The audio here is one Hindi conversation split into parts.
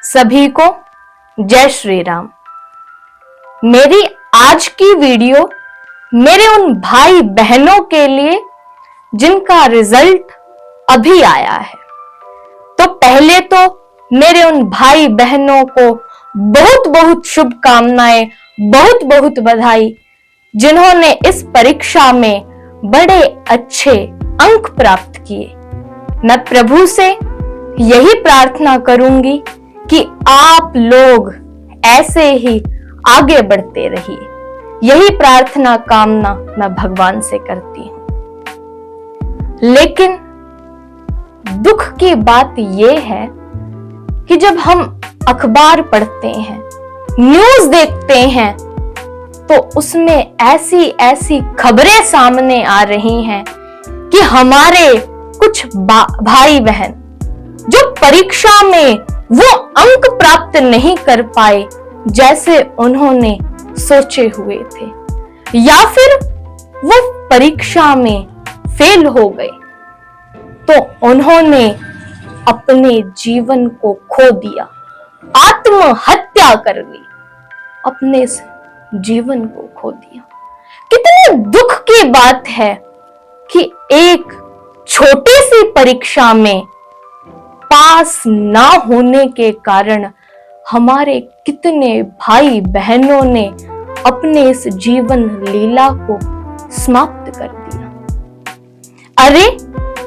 सभी को जय श्री राम। मेरी आज की वीडियो मेरे उन भाई बहनों के लिए जिनका रिजल्ट अभी आया है। तो पहले तो मेरे उन भाई बहनों को बहुत बहुत शुभकामनाएं, बहुत बहुत बधाई, जिन्होंने इस परीक्षा में बड़े अच्छे अंक प्राप्त किए। मैं प्रभु से यही प्रार्थना करूंगी कि आप लोग ऐसे ही आगे बढ़ते रहिए। यही प्रार्थना कामना मैं भगवान से करती हूं। लेकिन दुख की बात यह है कि जब हम अखबार पढ़ते हैं, न्यूज देखते हैं, तो उसमें ऐसी ऐसी खबरें सामने आ रही हैं कि हमारे कुछ भाई बहन जो परीक्षा में वो अंक प्राप्त नहीं कर पाए जैसे उन्होंने सोचे हुए थे, या फिर वो परीक्षा में फेल हो गए, तो उन्होंने अपने जीवन को खो दिया, आत्महत्या कर ली, अपने जीवन को खो दिया। कितने दुख की बात है कि एक छोटी सी परीक्षा में पास ना होने के कारण हमारे कितने भाई बहनों ने अपने इस जीवन लीला को समाप्त कर दिया। अरे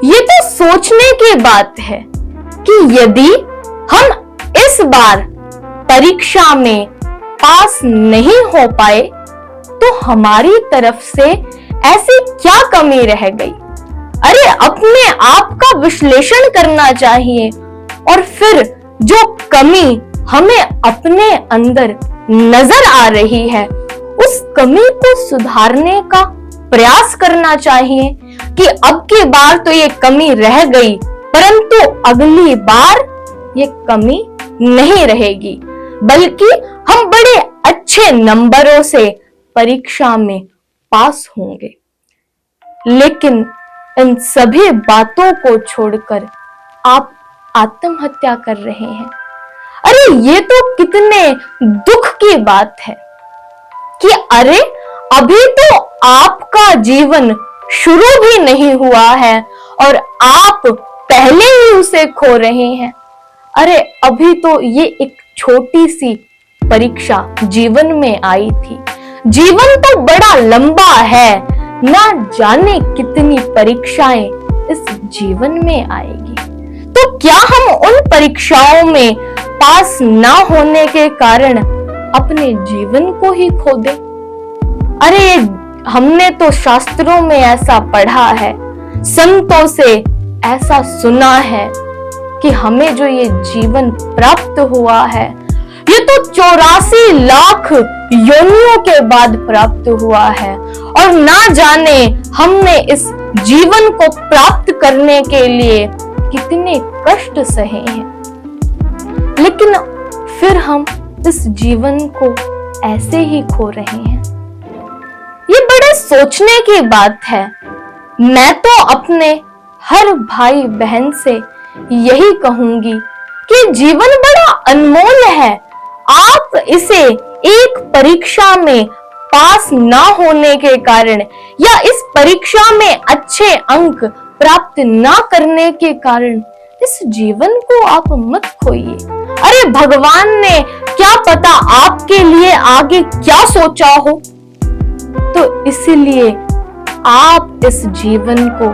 ये तो सोचने की बात है कि यदि हम इस बार परीक्षा में पास नहीं हो पाए तो हमारी तरफ से ऐसी क्या कमी रह गई। अरे अपने आप का विश्लेषण करना चाहिए और फिर जो कमी हमें अपने अंदर नजर आ रही है उस कमी को सुधारने का प्रयास करना चाहिए कि अब की बार तो ये कमी रह गई, परंतु अगली बार ये कमी नहीं रहेगी, बल्कि हम बड़े अच्छे नंबरों से परीक्षा में पास होंगे। लेकिन इन सभी बातों को छोड़कर आप आत्महत्या कर रहे हैं। अरे ये तो कितने दुख की बात है कि अरे अभी तो आपका जीवन शुरू भी नहीं हुआ है और आप पहले ही उसे खो रहे हैं। अरे अभी तो ये एक छोटी सी परीक्षा जीवन में आई थी। जीवन तो बड़ा लंबा है, ना जाने कितनी परीक्षाएं इस जीवन में आएगी। तो क्या हम उन परीक्षाओं में पास ना होने के कारण अपने जीवन को ही खो दें? अरे हमने तो शास्त्रों में ऐसा पढ़ा है, संतों से ऐसा सुना है कि हमें जो ये जीवन प्राप्त हुआ है ये तो 84 लाख योनियों के बाद प्राप्त हुआ है, और ना जाने हमने इस जीवन को प्राप्त करने के लिए कितने कष्ट सहे हैं। लेकिन फिर हम इस जीवन को ऐसे ही खो रहे हैं। ये बड़े सोचने की बात है। मैं तो अपने हर भाई बहन से यही कहूंगी कि जीवन बड़ा अनमोल है। आप इसे एक परीक्षा में पास ना होने के कारण या इस परीक्षा में अच्छे अंक प्राप्त ना करने के कारण इस जीवन को आप मत खोइए। अरे भगवान ने क्या पता आपके लिए आगे क्या सोचा हो, तो इसलिए आप इस जीवन को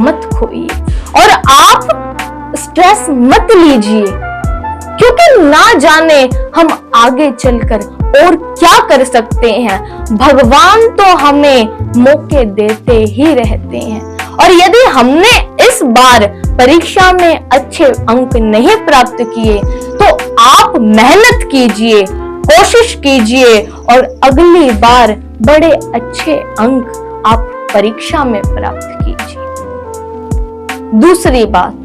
मत खोइए और आप स्ट्रेस मत लीजिए, क्योंकि ना जाने हम आगे चलकर और क्या कर सकते हैं। भगवान तो हमें मौके देते ही रहते हैं, और यदि हमने इस बार परीक्षा में अच्छे अंक नहीं प्राप्त किए तो आप मेहनत कीजिए, कोशिश कीजिए और अगली बार बड़े अच्छे अंक आप परीक्षा में प्राप्त कीजिए। दूसरी बात,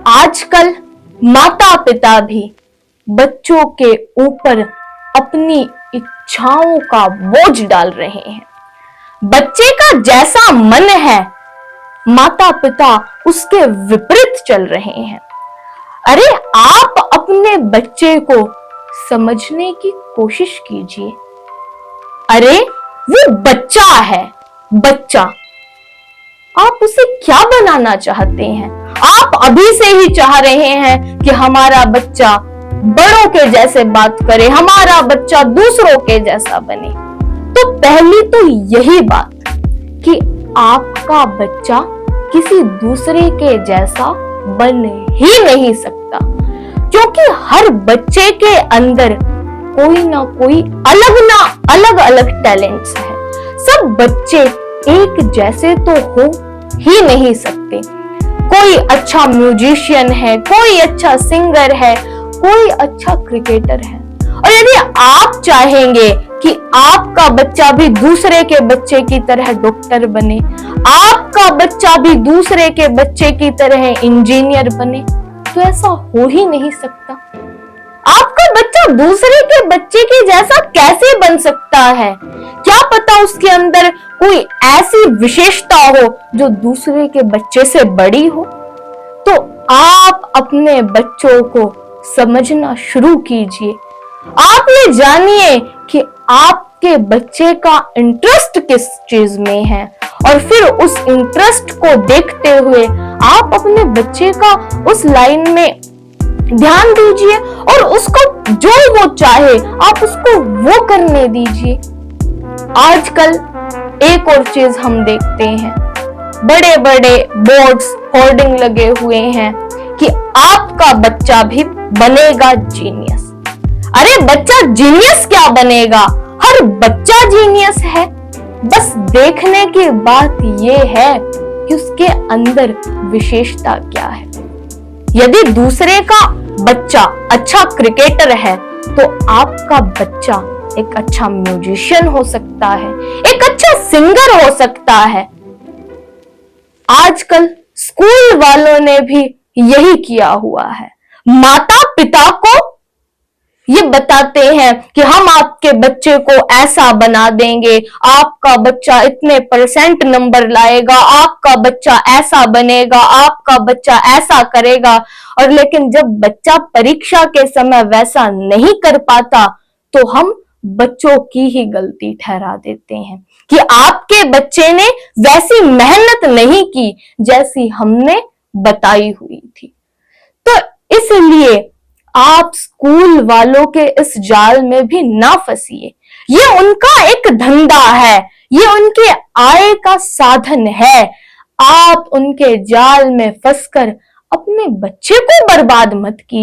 आजकल माता पिता भी बच्चों के ऊपर अपनी इच्छाओं का बोझ डाल रहे हैं। बच्चे का जैसा मन है माता पिता उसके विपरीत चल रहे हैं। अरे आप अपने बच्चे को समझने की कोशिश कीजिए। अरे वो बच्चा है, बच्चा। आप उसे क्या बनाना चाहते हैं? आप अभी से ही चाह रहे हैं कि हमारा बच्चा बड़ों के जैसे बात करे, हमारा बच्चा दूसरों के जैसा बने। तो पहली तो यही बात कि आपका बच्चा किसी दूसरे के जैसा बन ही नहीं सकता, क्योंकि हर बच्चे के अंदर कोई ना कोई अलग अलग टैलेंट्स है। सब बच्चे एक जैसे तो हो ही नहीं सकते। कोई अच्छा म्यूजिशियन है, कोई अच्छा सिंगर है, कोई अच्छा क्रिकेटर है। और यदि आप चाहेंगे कि आपका बच्चा भी दूसरे के बच्चे की तरह डॉक्टर बने, आपका बच्चा भी दूसरे के बच्चे की तरह इंजीनियर बने, तो ऐसा हो ही नहीं सकता। आपका बच्चा दूसरे के बच्चे के जैसा कैसे बन सकता है? क्या पता उसके अंदर कोई ऐसी विशेषता हो जो दूसरे के बच्चे से बड़ी हो। तो आप अपने बच्चों को समझना शुरू कीजिए। आप ये जानिए कि आपके बच्चे का इंटरेस्ट किस चीज में है, और फिर उस इंटरेस्ट को देखते हुए आप अपने बच्चे का उस लाइन में ध्यान दीजिए और उसको जो वो चाहे आप उसको वो करने दीजिए। आजकल एक और चीज हम देखते हैं, बड़े बड़े बोर्ड्स, होर्डिंग लगे हुए हैं कि आपका बच्चा भी बनेगा जीनियस। अरे बच्चा जीनियस क्या बनेगा? हर बच्चा जीनियस है। बस देखने की बात यह है कि उसके अंदर विशेषता क्या है। यदि दूसरे का बच्चा अच्छा क्रिकेटर है तो आपका बच्चा एक अच्छा म्यूजिशियन हो सकता है, एक अच्छा सिंगर हो सकता है। आजकल स्कूल वालों ने भी यही किया हुआ है। माता पिता को ये बताते हैं कि हम आपके बच्चे को ऐसा बना देंगे, आपका बच्चा इतने % नंबर लाएगा, आपका बच्चा ऐसा बनेगा, आपका बच्चा ऐसा करेगा। और लेकिन जब बच्चा परीक्षा के समय वैसा नहीं कर पाता तो हम बच्चों की ही गलती ठहरा देते हैं कि आपके बच्चे ने वैसी मेहनत नहीं की जैसी हमने बताई हुई थी। तो इसलिए आप स्कूल वालों के इस जाल में भी ना फंसिए। ये उनका एक धंधा है, ये उनके आय का साधन है। आप उनके जाल में फंसकर अपने बच्चे को बर्बाद मत कीजिए।